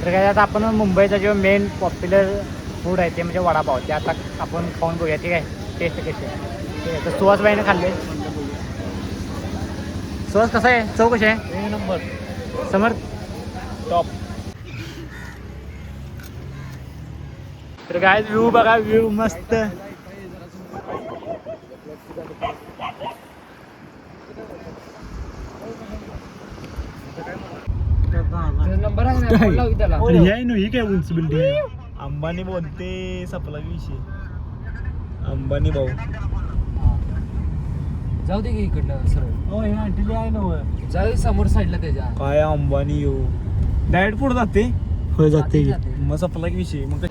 तर काय आता आपण मुंबईचा जो मेन पॉप्युलर फूड आहे ते म्हणजे वडापाव, ते आता आपण खाऊन बघूया. ठीक आहे, टेस्ट कशी आहे. ठीक आहे, तर सुहासबाईने खाल्ले. सुहास कसा आहे, चव कशी आहे? 1 नंबर. समर्थ टॉप. तर काय व्ह्यू बघा, व्ह्यू मस्त. नंबर आहे ना, फोन लाव की त्याला. ही काय उंच बिल्डिंग. अंबानी बोलते सपला विषय. अंबानी भाऊ जाऊ दे की इकडनं सरळ. हो, हे आंटीली आहे ना, जाऊ समोर साईडला त्याच्या. काय अंबानी येऊ डायरेक्ट पुढे जाते. हो जाते. मग सपला की विषय. मग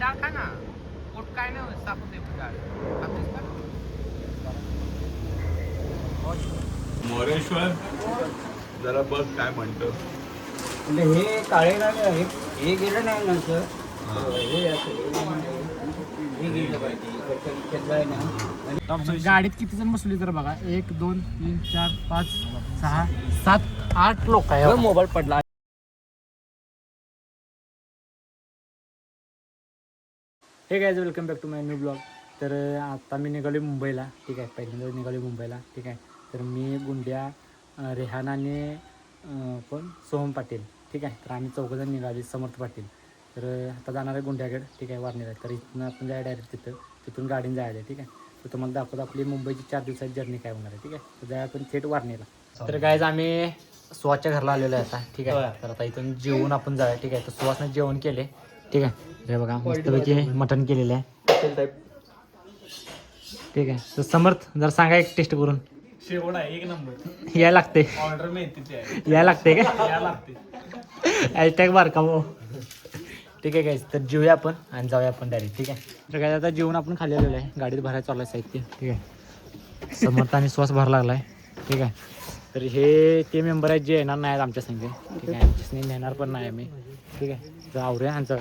डाळ खा ना, पोट काय नाही साफ होते डाळ. मोरेश्वर जरा बघ काय म्हणतो. हे काळे नाही, हे गेलं नाही नंतर. गाडीत किती जण बसली तर बघा, 1 2 3 4 5 6 7 8 लोक आहे. मोबाईल पडला. Hey guys, welcome back to my new blog. तर आता मी निघालो मुंबईला. ठीक आहे, पहिल्यांदा निघालो मुंबईला. ठीक आहे, तर मी गुंड्या, रेहान आणि कोण सोहम पाटील. ठीक आहे, तर आम्ही चौघजण निघाले. समर्थ पाटील. तर आता जाणार आहे गुंड्यागड. ठीक आहे, वारणेला. तर इथनं आपण जाय डायरेक्ट तिथून गाडीने जायचं आहे. ठीक आहे, तर तुम्हाला दाखवतो आपली मुंबईची 4 दिवसाची जर्नी काय होणार आहे. ठीक आहे, तर जाय आपण थेट वारणेला. तर गाईज, आम्ही सुहासच्या घरला आलेलो आहे आता. ठीक आहे, तर आता इथून जेवून आपण जाऊया. ठीक आहे, तर सुहासने जेवण केले. ठीक आहे, हे बघा मस्तपैकी मटण केलेलं आहे. ठीक आहे, तर समर्थ जरा सांगा एक टेस्ट करून. शेवट आहे 1 नंबर. यायला लागते. ऑर्डर मिळते यायला लागते का? या लागते. हॅशटॅग बारका भाऊ. ठीक आहे गाईज, तर जेवूया आपण आणि जाऊया आपण डायरेक्ट. ठीक आहे, तर काय आता जेवण आपण खाली आलेलं आहे. गाडीत भरायला चालू आहे साहित्य. ठीक आहे, समर्थ आणि श्वास भरा लागला आहे. ठीक आहे, तर हे ते मेंबर आहेत जे येणार नाही आहेत आमच्या संघ. ठीक आहे, आमच्याच नेणार पण नाही आम्ही. ठीक आहे, तर आवरूया ह्यांचा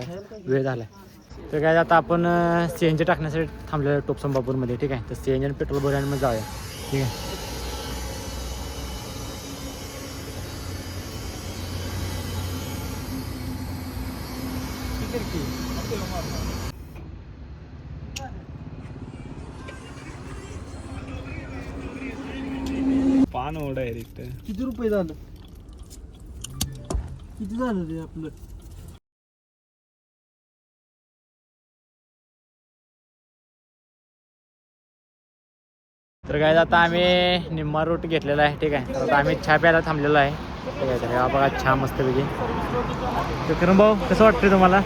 वेळ झाला आहे. तर काय आता आपण CNG टाकण्यासाठी थांबलेलं आहे टोपसंबापूरमध्ये. ठीक आहे, तर CNG आणि पेट्रोल भरूया आणि मग जाऊया. ठीक आहे, पान हो डायरेक्ट. किती रुपये झालं? किती झालं रे आपलं? तर काय आता आम्ही निम्मा रूट घेतलेला आहे. ठीक आहे, तर आता आम्ही चहा प्यायला थांबलेलो आहे. ठीक आहे, तर हा बघा चहा मस्तपैकी. तर करण भाऊ, कसं वाटतंय तुम्हाला?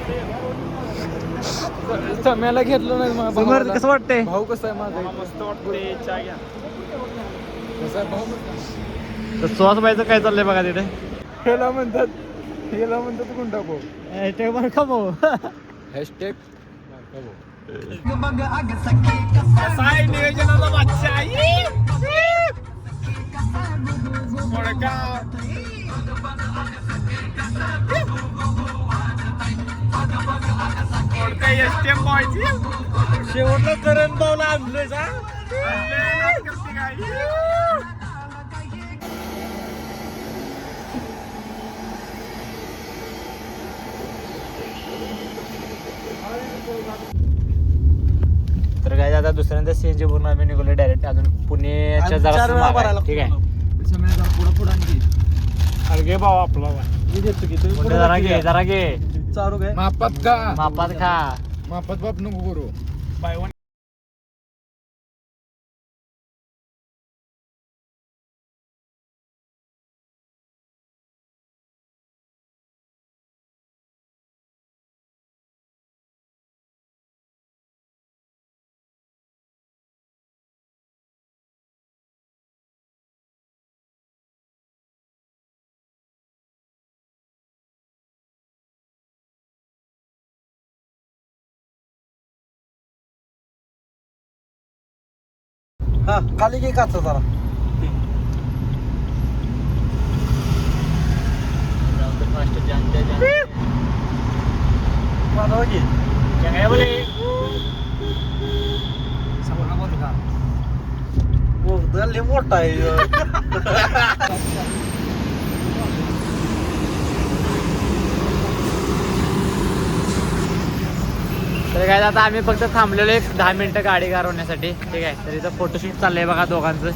सम्याला घेतलं नाही मग. समर्थ, कसं वाटतंय? भाऊ कसा आहे माझा? मस्त वाटते. चहा घ्या. कसा आहे भाऊ? तर सुहासबाईचं काय चाललंय बघा तिथे. ह्याला म्हणतात गुंडा भाऊ. ते बरं का भाऊ. हॅशटॅग काय नियोजनाचा बादशाह. शेवटला करण भाऊला आणलोय का? तर काय आता दुसऱ्यांदा CNG भरून आम्ही निघालो डायरेक्ट. अजून पुण्याच्या जरा. ठीक आहे, पुढं आणखी अरे घे भाऊ आपला. जरा घे. चारू काय मापात का? मापात खा. मापात बाप नको करू. By one. हा खाली घे काचा जरा. काय बोले लय मोठा आहे. तर काय आता आम्ही फक्त थांबलेलो एक 10 मिनिटं गाडी गारवण्यासाठी. ठीक आहे. तर इथं फोटोशूट चाललंय बघा दोघांचं.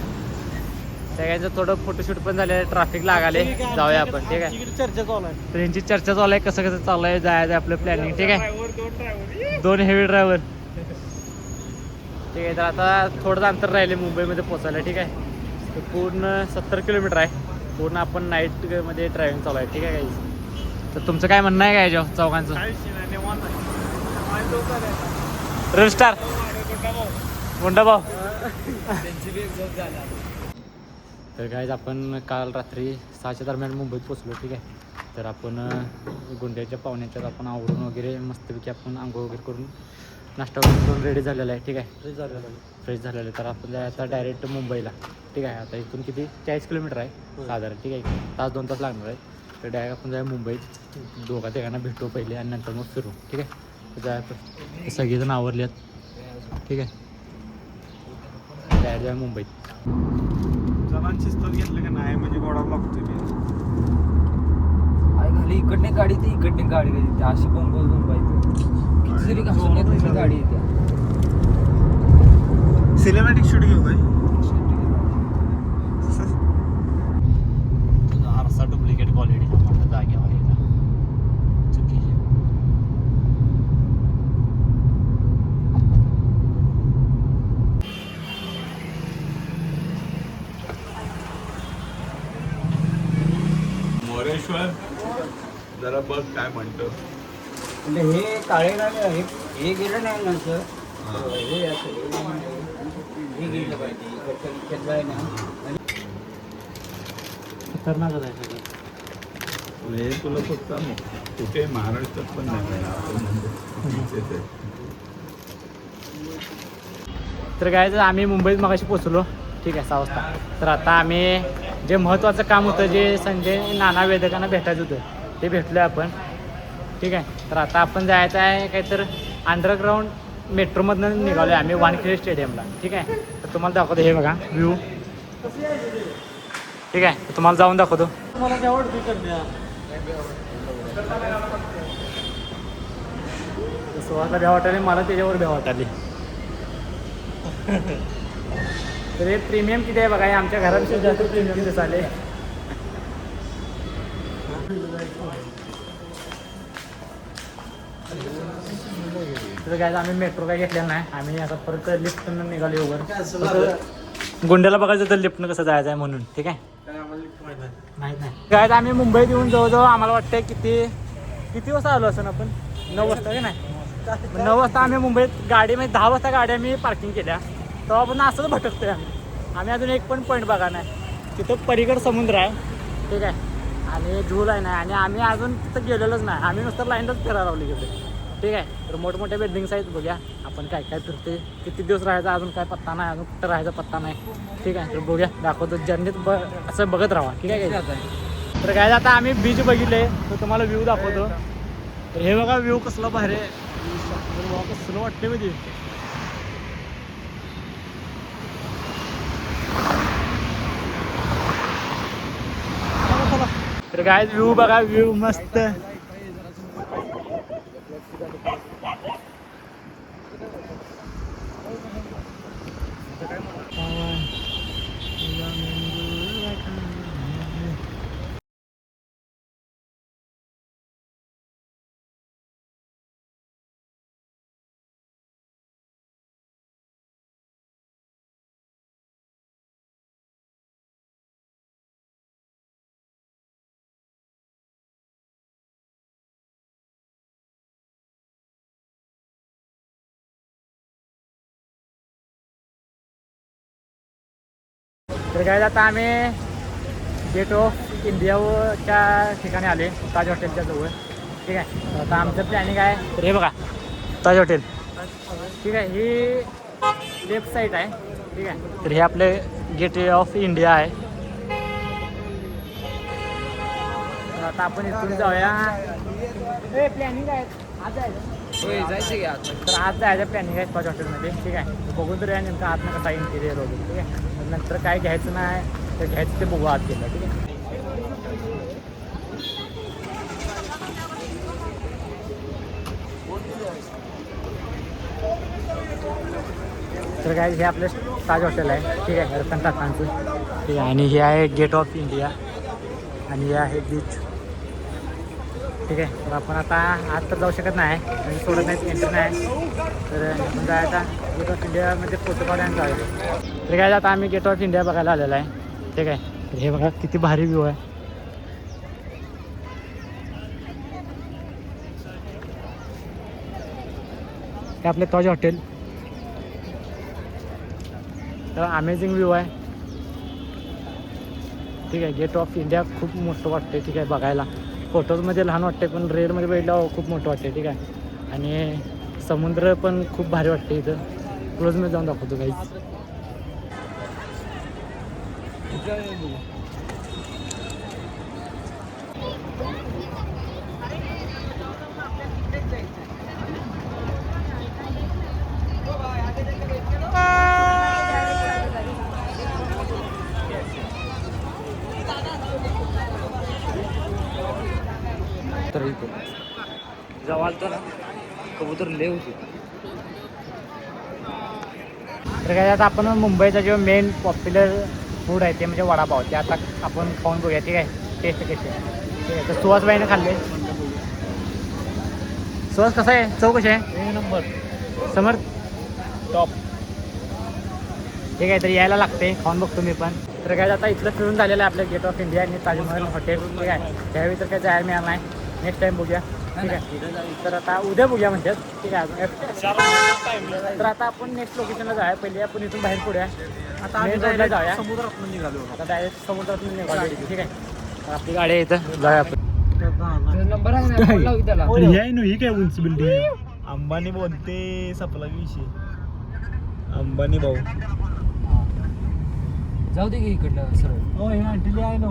सगळ्यांचं थोडं फोटोशूट पण झाले, ट्रॅफिक लागाले. जाऊया आपण. ठीक आहे. चर्चा चालू आहे. ट्रेनची चर्चा चालू आहे, कसं कसं चालू आहे, जायचं आपलं प्लॅनिंग. ठीक आहे. 2 हेवी ड्रायव्हर. ठीक आहे. तर आता थोडंच अंतर राहिले मुंबईमध्ये पोचायला. ठीक आहे. तर पूर्ण 70 किलोमीटर आहे. पूर्ण आपण नाईटमध्ये ड्रायव्हिंग चालू आहे. ठीक आहे काही. तर तुमचं काय म्हणणं आहे काय याच्यावर चौघांचं? रेड स्टार गुंडा भाऊ. तर काय आपण काल रात्री 6च्या दरम्यान मुंबईत पोचलो. ठीक आहे. तर आपण गुंड्याच्या पाहुण्याच्यात आपण आवरून वगैरे मस्तपैकी आपण आंघोळ वगैरे करून नाश्ता वगैरे करून रेडी झालेला आहे. ठीक आहे. फ्रेश झालेलं आहे. तर आपण आता डायरेक्ट मुंबईला. ठीक आहे. आता इथून किती 40 किलोमीटर आहे साधारण. ठीक आहे. तास 2 तास लागणार आहे. तर डायरेक्ट आपण जाऊया मुंबईत. दोघा तिघांना भेटू पहिले आणि नंतर मग फिरू. ठीक आहे. तर जायचं सगळेजण आवरले आहेत. ठीक आहे. डायरेक्ट जाऊया मुंबईत. जणांची शिस्त घेतलं का नाही म्हणजे गोडा लागतोय मी. खाली इकडने गाडी ती इकडने गाडी येते अशी बोंब पाहिजे किती जरी घासून गाडी येते. सिनेमॅटिक शूट घेऊ काय? आरसा डुप्लिकेट क्वालिटी जागेवर चुकीची. मोरेश्वर जरा बघ काय म्हणतो. म्हणजे हे काळे गाडी हे गेलं नाही नंतर हे गेलं पाहिजे ना. खतरनाकच आहे सगळं. हे तुला फक्त कुठे महाराष्ट्रात पण नाही मिळणार. आपण म्हणतो इथेच आहे. तर काय तर आम्ही मुंबईत मगाशी पोचलो. ठीक आहे 6 वाजता. तर आता आम्ही जे महत्त्वाचं काम होतं, जे संजय नाना वेदकांना भेटायचं होतं, ते भेटलो आहे आपण. ठीक आहे. तर आता आपण जायचं आहे काहीतर अंडरग्राऊंड मेट्रोमधनं निघालो आहे आम्ही वानखेडे स्टेडियमला. ठीक आहे. तर तुम्हाला दाखवतो हे बघा व्ह्यू. ठीक आहे. तर तुम्हाला जाऊन दाखवतो. सुरुवातीला भ्या वाटाली, मला त्याच्यावर भ्या वाटाली. तर हे प्रीमियम किती आहे बघा. हे आमच्या घरापेक्षा जास्त प्रीमियम दिसाले. तर काय आम्ही मेट्रो काय घेतलेलं नाही. आम्ही आता परत लिफ्टनं निघालो वर. गुंड्याला बघायचं तर लिफ्टनं कसं जायचं आहे म्हणून. ठीक आहे. माहीत नाही काय. आम्ही मुंबईत येऊन जवळजवळ आम्हाला वाटतं किती वाजता आलो असं आपण 9 वाजता. की नाही 9 वाजता आम्ही मुंबईत गाडी म्हणजे 10 वाजता गाडी आम्ही पार्किंग केल्या. तेव्हा पण असंच भटकतोय आम्ही अजून एक पण पॉईंट बघा नाही. तिथं पलीकडं समुद्र आहे. ठीक आहे. आणि झूल आहे नाही. आणि आम्ही अजून तिथं गेलेलोच नाही. आम्ही नुसतं लाईनच फिरायला लावली तिथे. ठीक आहे. तर मोठमोठ्या बिल्डिंग्स आहेत बघूया आपण काय काय फिरते. किती दिवस राहायचा अजून काय पत्ता नाही. अजून कुठं राहायचा पत्ता नाही. ठीक आहे. तर बघूया दाखवतो जर्नीत असं बघत राहा. ठीक आहे. तर काय आता आम्ही बीच बघितले तर तुम्हाला व्ह्यू दाखवतो. तर हे बघा व्ह्यू कसला भारी आहे. कसलं वाटते म्हणजे. तर काय व्ह्यू बघा व्ह्यू मस्त. तर काय आता आम्ही गेट ऑफ इंडियाच्या ठिकाणी आले ताज हॉटेलच्या जवळ. ठीक आहे. आता आमचं प्लॅनिंग आहे. तर हे बघा ताज हॉटेल. ठीक आहे. ही लेफ्ट साईड आहे. ठीक आहे. तर हे आपले गेट ऑफ इंडिया आहे. तर आता आपण इथून जाऊया. हे प्लॅनिंग आहे आज जायचं. जायचं की आता. तर आज जायचं प्लॅनिंग आहे ताज हॉटेलमध्ये. ठीक आहे. बघून तर या नेमकं आतनं कसा इंटिरियर वगैरे. ठीक आहे. नंतर काय घ्यायचं नाही तर घ्यायचं ते बघू आत गेलं. ठीक आहे. तर काय हे आपलं ताज हॉटेल आहे, ठीक आहे, रतन टाटांचं, ठीक आहे. आणि हे आहे गेट ऑफ इंडिया आणि हे आहे बीच, ठीक आहे. तर आपण आता आत तर जाऊ शकत नाही आणि सोडत नाही, एंट्री नाही. तर आपण जाय आता गेट ऑफ इंडियामध्ये फोटो काढायला जाऊया. तर काय आता आम्ही गेट ऑफ इंडिया बघायला आलेला आहे, ठीक आहे. तर हे बघा किती भारी व्ह्यू आहे. हे आपले ताज हॉटेल, तर अमेझिंग व्ह्यू आहे, ठीक आहे. गेट ऑफ इंडिया खूप मोठं वाटते, ठीक आहे, बघायला. फोटोजमध्ये लहान वाटते पण रिअलमध्ये बघितलं खूप मोठं वाटते, ठीक आहे. आणि समुद्र पण खूप भारी वाटते इथं. क्लोजमध्ये जाऊन दाखवतो काहीच. तर इथे जवळ तर कबूतर लय होते. तर काय आता आपण मुंबईचा जो मेन पॉप्युलर फूड आहे ते म्हणजे वडापाव, ते आता आपण खाऊन बघूया, ठीक आहे, टेस्ट कशी आहे, ठीक आहे. तर सुहासबाईने खाल्ले. सुहास कसा आहे, चव कशी आहे? 1 नंबर. समर टॉप, ठीक आहे. तर यायला लागते, खाऊन बघतो मी पण. तर काय आता इथलं फिरून झालेलं आहे आपलं गेट ऑफ इंडिया आणि ताजमहल हॉटेल, ठीक आहे. त्यावेळी तर काय जायला मिळालं नाही, नेक्स्ट टाईम बघूया, ठीक आहे. तर आता उद्या बघूया म्हणतात, ठीक आहे. तर आता आपण नेक्स्ट लोकेशनला जाऊया. पहिले आपण इथून बाहेर पडूया, आता आम्ही जाऊया समुद्रात निघालो. आता डायरेक्ट समुद्रातून निघालो, ठीक आहे. तर आपली गाडी आहे इथं, जाऊया आपण. नंबर आहे ना, फोन लावू त्याला. ही काय उंच बिल्डिंग. अंबानी बोलते सपला विषय. अंबानी भाऊ जाऊ दे की इकडनं सरळ. हो हे अंटिली आहे ना.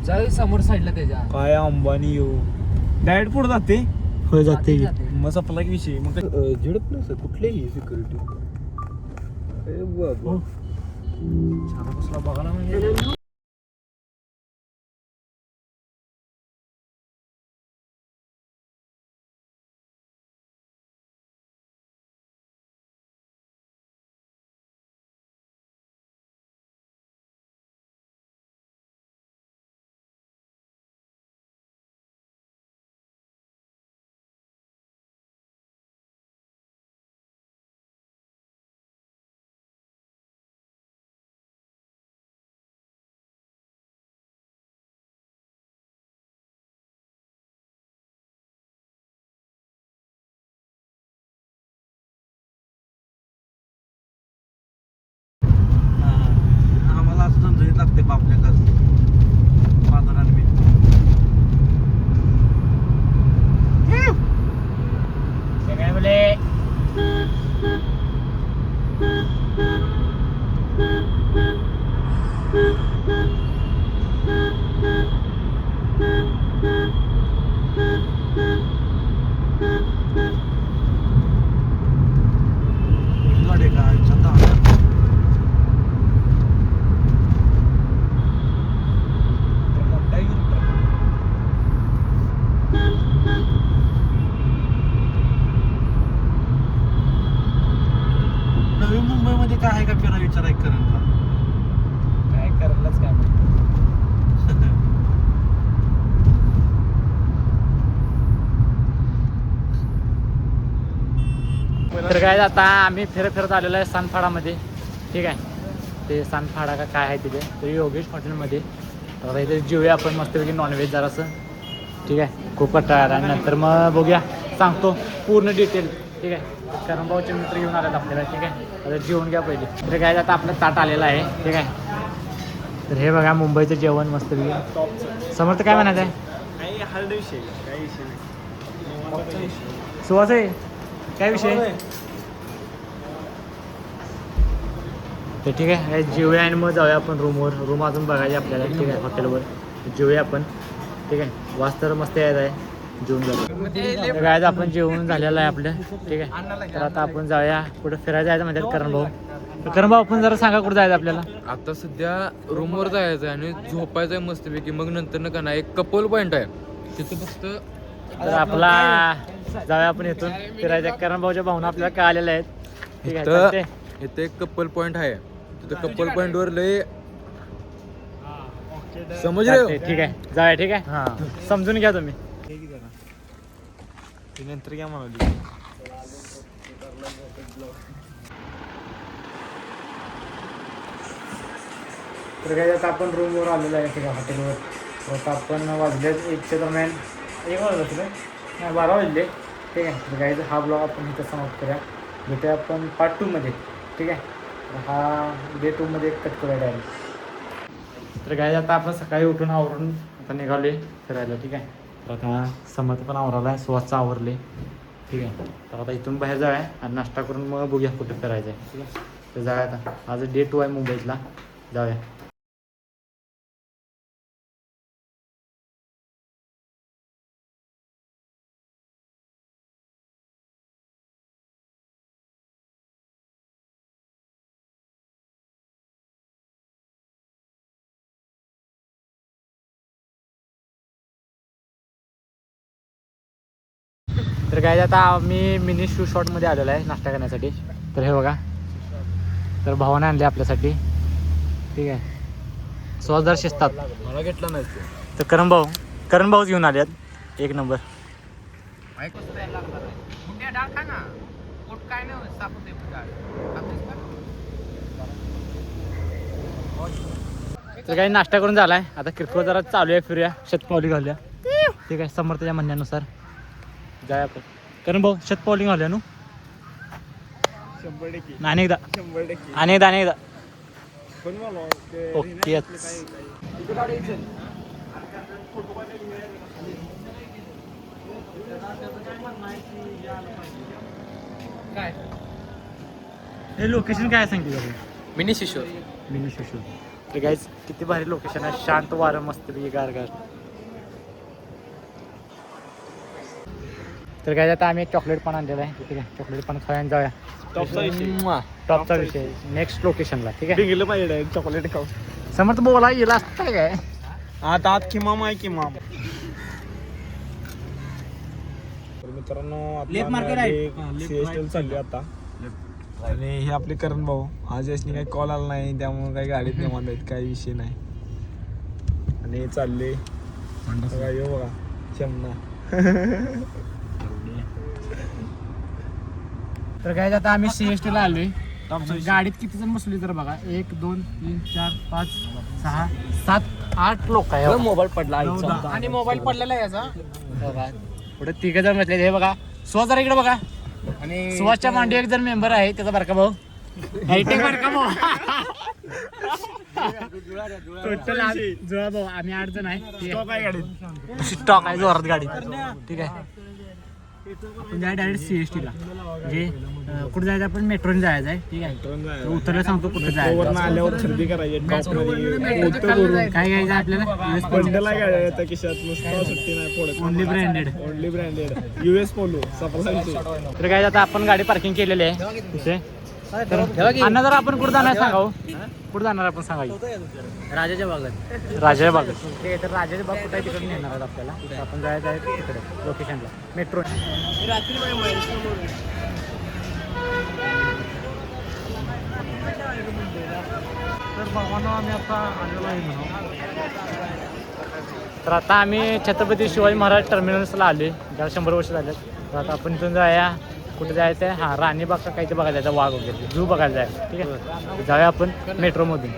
जाऊ दे समोर साईडला त्याच्या. काय अंबानी येऊ डायरेक्ट पुढे जाते. होय जाते. मग सपला की विषय. मग झडपलं कुठलेही सिक्युरिटी. छान बसला बघायला म्हणजे. आम्हाला असं झणझणीत लागते बापल्या कसं बाजारात मी. काय बोले. गाडी काय छंद नवी मुंबईमध्ये काय आहे का फिरा विचार आहे करंटला. काय करायलाच काय माहिती. तर काय आता आम्ही फिरत आलेलो आहे सानफाडामध्ये, ठीक आहे. ते सानफाडा का काय आहे तिथे, तर योगेश हॉटेलमध्ये. तर आता इथे जेवूया आपण मस्तपैकी नॉनव्हेज जरासं, ठीक आहे. खूप कंटाळा आणि नंतर मग बघूया, सांगतो पूर्ण डिटेल, ठीक आहे. कारण भाऊचे मित्र घेऊन आलेत आपल्याला, ठीक आहे. आता जेवून घ्या पहिले. तर काय आता आपलं ताट आलेलं आहे, ठीक आहे. तर हे बघा मुंबईचं जेवण मस्तपैकी. समर्थ काय म्हणायचं आहे? काही हार्ड विषय काही विषय नाही. सुहास आहे काय विषय. तर ठीक आहे, जेवूया आणि मग जाऊया आपण रूमवर. रूम अजून बघायची आपल्याला, ठीक आहे, हॉटेलवर. जेवूया आपण, ठीक आहे. वास तर मस्त यायचं आहे, जेवून जाऊ. तर काय आपण जेवून झालेलं आहे आपलं, ठीक आहे. तर आता आपण जाऊया कुठं फिरायला जायचं म्हणतात करण भाऊ. तर करण भाऊ आपण जरा सांगा कुठं जायचं आपल्याला. आता सध्या रूमवर जायचं आहे आणि झोपायचं आहे मस्तपैकी. मग नंतर का नाही एक कपल पॉईंट आहे तिथं फक्त. तर आपला जाऊया आपण इथून फिरायचं. करण भाऊच्या भावना आपल्याला काय आलेल्या आहेत, ठीक आहे. तर चालतंय. इथे एक कपल पॉईंट आहे तिथं कपल पॉईंटवर लय समज रे चालतंय, ठीक आहे जाऊया ठीक आहे हा समजून घ्या तुम्ही. ती नंतर काय म्हणाली तर काय आता आपण रूमवर आलेलो आहे ठीक आहे हॉटेलवर. तर आता आपण वाजले 1च्या दरम्यान 1 वाजलं तुला नाही 12 वाजले ठीक आहे. तर काय हा ब्लॉग आपण इथं समाप्त करूया. भेटूया आपण पार्ट 2मध्ये ठीक आहे. तर हा डे 2मध्ये कट करूया डायरेक्ट. तर काय आता आपण सकाळी उठून आवरून आता निघाले फिरायला ठीक आहे. तर आता समर्थ पण आवराला आहे सुवासचं आवरले ठीक आहे. तर आता इथून बाहेर जाऊया आणि नाश्ता करून मग बघूया कुठे फिरायचं आहे ठीक आहे. तर जाऊया आता आज डे 2 आहे मुंबईतला जाऊया. तर काय आता आम्ही मिनी शू शॉटमध्ये आलेलो आहे नाश्ता करण्यासाठी. तर हे बघा तर भावाने आणले आपल्यासाठी ठीक आहे. सुवासदार शिजतात मला घेतला नाही तर करण भाऊच घेऊन आले आहेत 1 नंबर. मुंड्या डाळ खा ना पोट काय नाही साफ होते डाळ खातेस का? तर काही नाश्ता करून झालाय आता किरकोळ जरा चालू आहे फिरूया शतपावली घालूया ठीक आहे. समर्थच्या म्हणण्यानुसार जाय आपण करण भाऊ शतपावली घालूया नु 100% आणि एकदा 100% आणि एकदा पण मला ओके. काय हे लोकेशन काय सांगितलं तुम्ही? मिनी शिशोर मिनी शिशू. तर गाईज किती भारी लोकेशन आहे शांत वारं मस्त गार गार. तर काय आता आम्ही एक चॉकलेट पण आणलेलं आहे ठीक आहे. चॉकलेट पण खायला जाऊया टॉपचा विषय टॉपचा विषय नेक्स्ट लोकेशनला ठीक आहे. डिंगलं पाहिजे चॉकलेट खाऊ समर्थ बोला येला असतं काय आता आत किमाम आहे किमाम. तर मित्रांनो सीएसटी चालली आता आणि हे आपले करण भाऊ आज यासनी काही कॉल आला नाही त्यामुळे काही गाडीत निवांत आहेत काही विषय नाही आणि चालले बघा यो बघा शमना. तर काय आता आम्ही CST ला आलोय. गाडीत किती जण बसली तर बघा 1 2 3 4 5 6 7 8 लोक आहे. मोबाईल पडला आणि मोबाईल पडलेला आहे याचा. बघा पुढे 3 जण बसले हे बघा. सुहास जरा इकडे बघा आणि सुहासच्या मांडी एक जण मेंबर आहे त्याचा बारका भाऊ हायटेक बारका भाऊ टोटल जुळा भाऊ आम्ही 8 जण आहे. स्टॉक आहे जोरात गाडी ठीक आहे. आपण जाय डायरेक्ट CST ला म्हणजे कुठे जायचं आपण मेट्रोने जायचं आहे ठीक आहे. तर उतरला सांगतो कुठे जायचं आल्यावर खरेदी करायची काय घ्यायचं आपल्याला बंडल आहे गाड्या त्या खिशात नुसता सुट्टी नाही पडत. Only branded. Only branded US polo सफरचा विषय. तर काय आता आपण गाडी पार्किंग केलेली आहे तिथे. अण्णा जर आपण कुठं जाणार सांगाव कुठं जाणार आपण सांगायचं राजाच्या भागात राजा बाग ठीक आहे. तर राजाचे बाग कुठे तिकडे नेणार आहेत आपल्याला तर आपण जायचं आहे तिकडे लोकेशनला मेट्रो. तर बाबांना आम्ही आता आलेलो आहे म्हणून. तर आता आम्ही छत्रपती शिवाजी महाराज टर्मिनल्सला आले ज्याला 100 वर्ष झाले. तर आता आपण इथून जाऊया कुठे जायचं आहे हां राणीबाग का काही ते बघायला जायचं वाघ वगैरे झू बघायला जायचं ठीक आहे. जाऊया आपण मेट्रोमधून.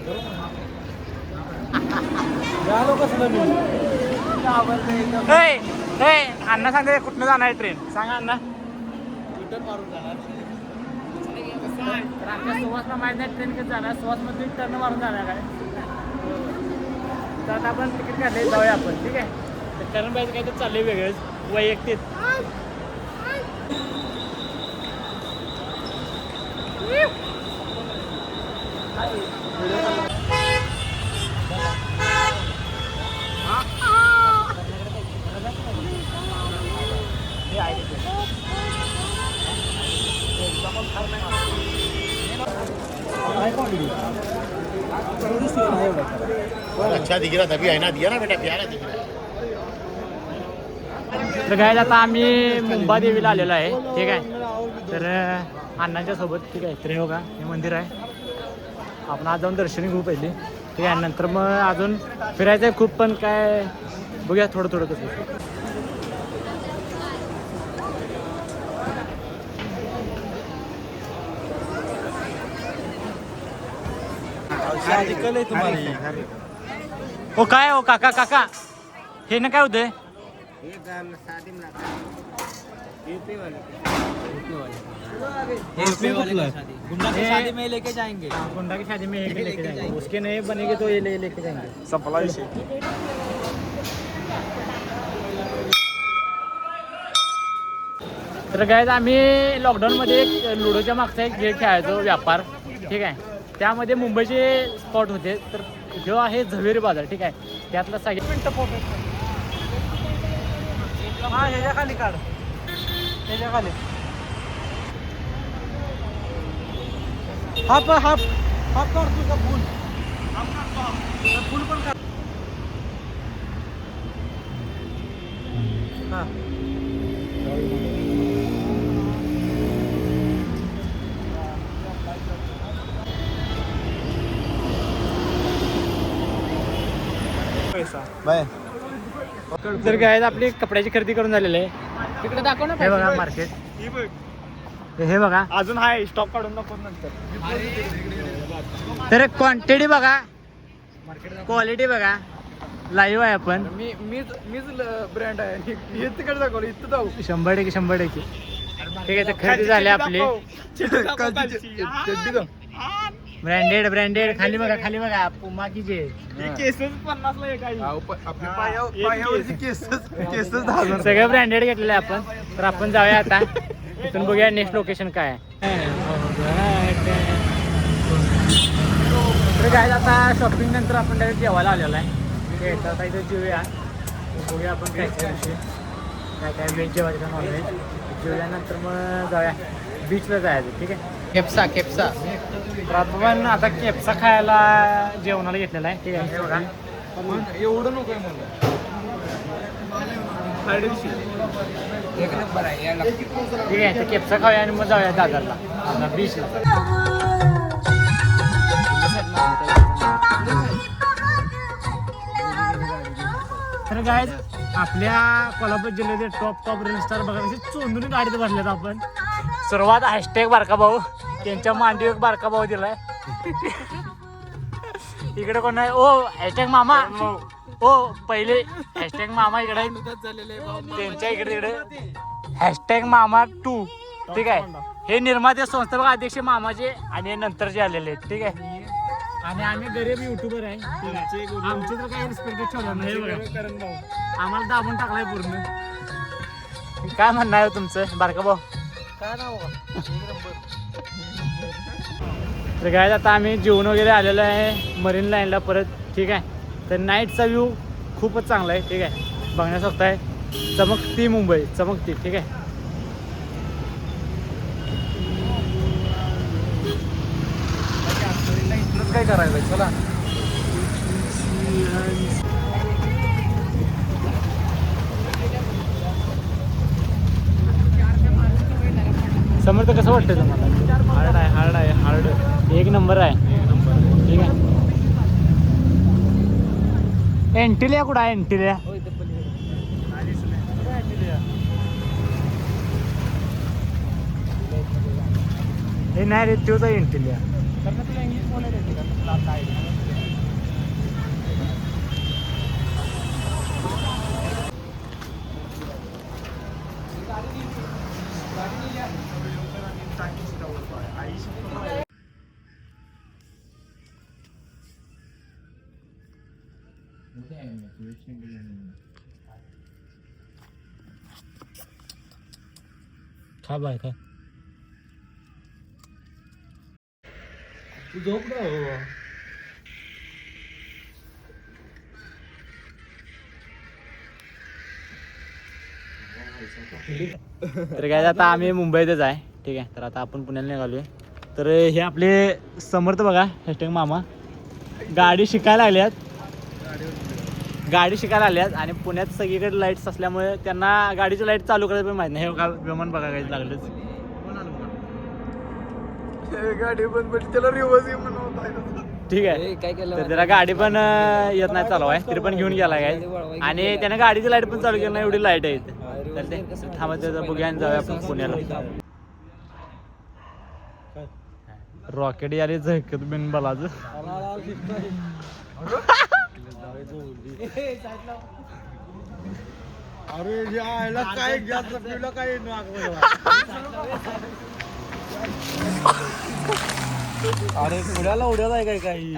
अण्णा सांगते कुठनं जाणार आहे ट्रेन सांगा अण्णा. सुवासला माहिती नाही ट्रेन कधी जाणार सुवासमध्ये टर्न मारून जाणार काय. तर आता आपण तिकीट काढले जाऊया आपण ठीक आहे. तर कारण पाहिजे काही तर चाललंय वेगळंच वैयक्तिक. अच्छा दिख रहा था अभी आईना दिया ना बेटा प्यारा दिख रहा है. तर काय आता आम्ही मुंबादेवीला आलेलो आहे ठीक आहे. तर अण्णांच्या सोबत ठीक आहे. तर हे बघा हे मंदिर आहे. आपण आज जाऊन दर्शन घेऊ पहिले ठीक आहे. नंतर मग अजून फिरायचं आहे खूप, पण काय बघूया थोडं थोडं कसं. ओ काय हो काका काका हे ना काय होतंय? गुंडा की शादी में लेके जाएंगे. गुंडा की शादी में एक लेके जाएंगे, उसके नहीं बनेंगे तो ये लेके जाएंगे. संपला विषय. तर गाईज आम्ही लॉकडाऊनमध्ये एक लुडोच्या मागचा एक खेळ खेळायचो व्यापार ठीक आहे. त्यामध्ये मुंबईचे स्पॉट होते. तर जो आहे झवेरी बाजार ठीक आहे. त्यातला सगळ्यात मिनटं फोटो हा ह्याच्या खाली काढ, ह्याच्या खाली हाफ हाफ हाफ काढ तुझा फुल फुल पण काढ. हा बाय. तर काय आपली कपड्याची खरेदी करून झालेली आहे. तिकडे दाखव ना हे बघा मार्केट, हे बघा. अजून हाय स्टॉप काढून नको नंतर. तर क्वांटिटी बघा, क्वालिटी बघा. लाईव्ह आहे आपण. मीच ब्रँड आहे. हे तिकडे दाखवलं, इथं जाऊ. 100% ठीक आहे. तर खरेदी झाली आपली ब्रँडेड. खाली बघा पुमा की जे केसेस 50 ला एक आहे. सगळं ब्रँडेड घेतलेलं आहे आपण. तर आपण जाऊया आता इथून, बघूया नेक्स्ट लोकेशन काय आहे. तर काय आता शॉपिंग नंतर आपण डायरेक्ट जेवायला आलेलो आहे. ठीक आहे. आता इथं जेवूया, बघूया आपण काय काय व्हेज जेवायचं का नॉनव्हेज जेवूया. नंतर मग जाऊया बीचला जायचं ठीक आहे. केपसा तर आपण आता केपसा खायला जेवणाला घेतलेला आहे ठीक आहे. हे बघा एवढं नको आहे मला. एक नंबर आहे यायला लागते. ठीक आहे. तर केपसा खाऊया आणि मग जाऊया दादरला बीचला. तर काय आपल्या कोल्हापूर जिल्ह्याचे टॉप रील स्टार बघा कशी चोंदून गाडीत भरल्यात आपण. सर्वात हॅशटॅग बारका भाऊ, त्यांच्या मांडीवर बारका भाऊ दिलाय. इकडे कोण आहे? ओ हॅशटॅग मामा. ओ पहिले हॅशटॅग मामा इकडे त्यांच्या इकडे हॅशटॅग मामा 2 ठीक आहे. हे निर्माते संस्थापक अध्यक्ष मामाचे आणि नंतरचे आलेले आहेत ठीक आहे. आणि आम्ही गरीब युट्यूबर आहे ठीक आहे. आमचे तर काही रिस्पेक्ट ठेवलं नाही. आम्हाला दाबून टाकलाय पूर्ण. काय म्हणणं आहे तुमचं बारका भाऊ? काय नाव तर काय आता आम्ही जेवण वगैरे आलेलं आहे मरीन लाईनला परत ठीक आहे. तर नाईटचा व्ह्यू खूपच चांगला आहे ठीक आहे. बघण्यासारखं आहे. चमकती मुंबई चमकती ठीक आहे. काय करायचं चला. समर्थ कसं वाटतं तुम्हाला? हार्ड एक नंबर आहे ठीक आहे. एंटिलिया कुठं आहे? एंटिलिया हे नाही रे, तोच आहे एंटिलिया. खा बाय खा. तू झोप ना बाबा. तर काय आता आम्ही मुंबईतच आहे ठीक आहे. तर आता आपण पुण्याला निघालोय. तर हे आपले समर्थ बघा हॅशटॅग मामा गाडी शिकायला आल्यात आणि पुण्यात सगळीकडे लाईट्स असल्यामुळे त्यांना गाडीची लाईट चालू करायला पण माहित नाही. हे बघा विमान बघा काही लागलंच. गाडी बंद पडली त्याला रिवर्स ये म्हणून ठीक ए, आहे काय केलं तर त्याला गाडी पण येत नाही चालू आहे तरी पण घेऊन गेला काय आणि त्याने गाडीची लाईट पण चालू केली नाही एवढी लाईट आहे इथे. तर ते थांबा त्याचं बघूया आणि जाऊया आपण पुण्याला. रॉकेट यार झहकत बिन बलाच अरे यायला काय गॅस पिला काय अरे पुण्याला उड्याला आहे काय काही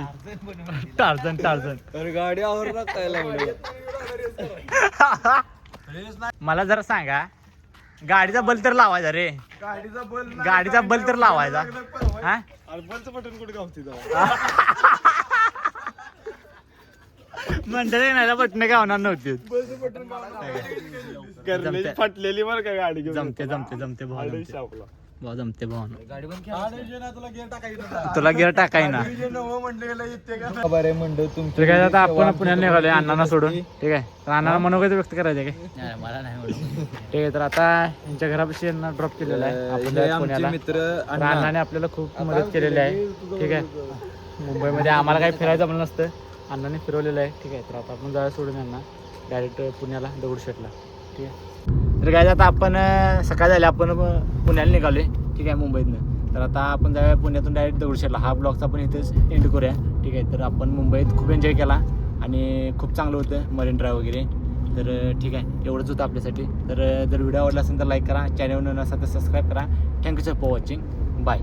टार्झन टार्झन. अरे गाडी आवरला काय लावली मला जरा सांगा गाडीचा बल तर लावायचा रे. गाडीचा बल तर लावायचा हा. बलचं बटन कुठे गावते मंडळी नाही बटणे गावणार नव्हती. करण्याची फाटलेली बरं का गाडी घेऊन जमते जमते जमते भाऊ आडे जमते. शापला. भाऊ जमते भाऊ गाडी पण तुला गिअर टाकायचं तुला गिअर टाकाय ना. बरे म्हणतो तुमचं ठीक आहे आता आपण पुण्याला निघालोय अण्णांना सोडून. ठीक आहे तर अण्णांना मनोगत व्यक्त करायचं काय. मला नाही ठीक आहे तर आता यांच्या घरापाशी यांना ड्रॉप केलेला आहे आपण जाऊया पुण्याला. तर अण्णाने आपल्याला खूप मदत केलेली आहे. ठीक आहे मुंबईमध्ये आम्हाला काही फिरायचं जमलं नसतं अण्णाने फिरवलेलं आहे. ठीक आहे तर आता आपण जाऊया सोडून यांना डायरेक्ट पुण्याला दगडूशेठला. ठीक आहे तर काय आता आपण सकाळ झाली आपण पुण्याला निघालोय. ठीक आहे मुंबईतनं. तर आता आपण जाऊया पुण्यातून डायरेक्ट दगडूशेठला. हा ब्लॉगचा आपण इथेच एंड करूया. ठीक आहे तर आपण मुंबईत खूप एन्जॉय केला आणि खूप चांगलं होतं मरीन ड्राईव्ह वगैरे. तर ठीक आहे एवढंच होतं आपल्यासाठी. तर जर व्हिडिओ आवडला असेल तर लाईक करा, चॅनल नसेल तर सबस्क्राईब करा. Thank you sir for watching. Bye.